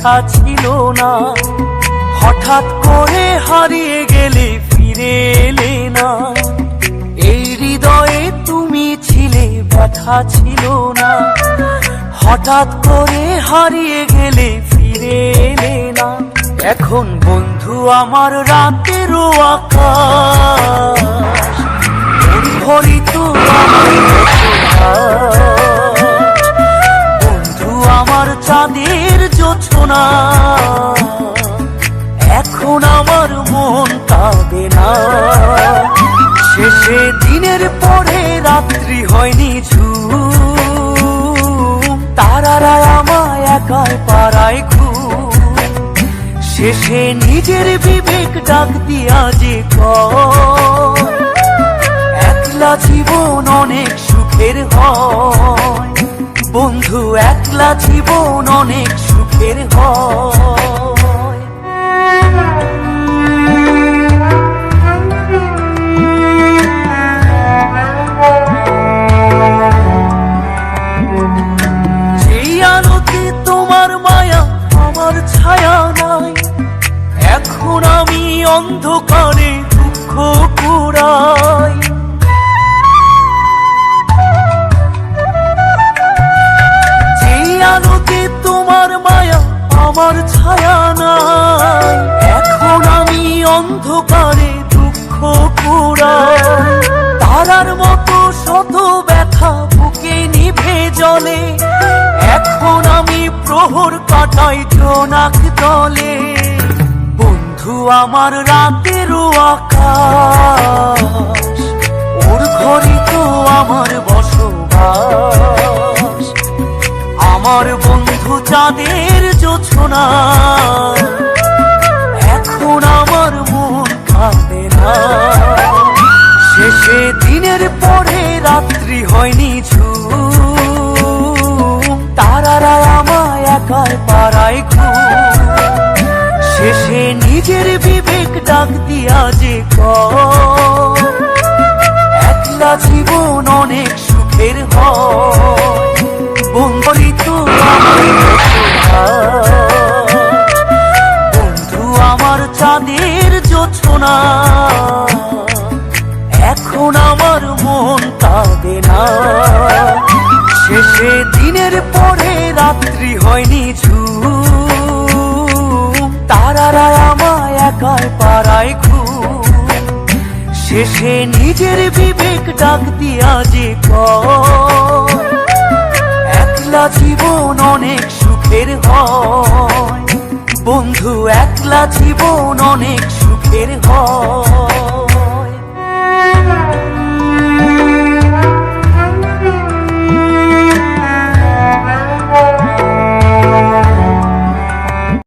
কথা ছিল না, হঠাৎ করে হারিয়ে গেলে ফিরে এলে না। এই হৃদয়ে তুমি ছিলে, ব্যথা ছিল না, হঠাৎ করে হারিয়ে গেলে ফিরে এলে না। এখন বন্ধু আমার রাতেরও আকাশ, মুখরিত আমার বন্ধু আমার চাঁদের জোছনা। এখন আমার মন কাঁদে না, শেষে দিনের পরে রাত্রি হয়নি ঝুম, তারারা আমায় একাই পাড়ায় ঘুম। শেষে নিজের বিবেক ডাক দিয়া যে কয়, একলা জীবন অনেক সুখের হয় বন্ধু, একলা জীবন অনেক সুখের হয়। যেই আলোতে তোমার মায়া আমার ছায়া নাই, এখন আমি অন্ধকারে দুঃখ কুড়াই। যেই আলোতে তোমার মায়া আমার ছায়া নাই, এখন আমি অন্ধকারে দুঃখ কুড়াই। তারার মতো শত ব্যথা বুকে নিভে জ্বলে, এখন আমি প্রহর কাটাই জোনাক তলে। বন্ধু আমার রাতেরও আকাশ, ওর ঘরে তো আমার বসবাস। আমার বন্ধু চাঁদের জোছনা, এখন আমার মন কাঁদে না। শেষে দিনের পরে রাত্রি হয়নি ঝুম, তারারা আমায় একাই পাড়ায় ঘুম। শেষে নিজের বিবেক ডাক দিয়া যে কয়, একলা জীবন অনেক সুখের হয় বন্ধু। বন্ধু আমার চাঁদের জোছনা, এখন আমার মন কাঁদে না। শেষে দিনের পরে রাত্রি হয়নি ঝুম, তারারা আমায় একাই পাড়ায় ঘুম। শেষে নিজের বিবেক ডাক দিয়া যে কয়, একলা জীবন অনেক সুখের হয় বন্ধু, একলা জীবন অনেক সুখের হয়।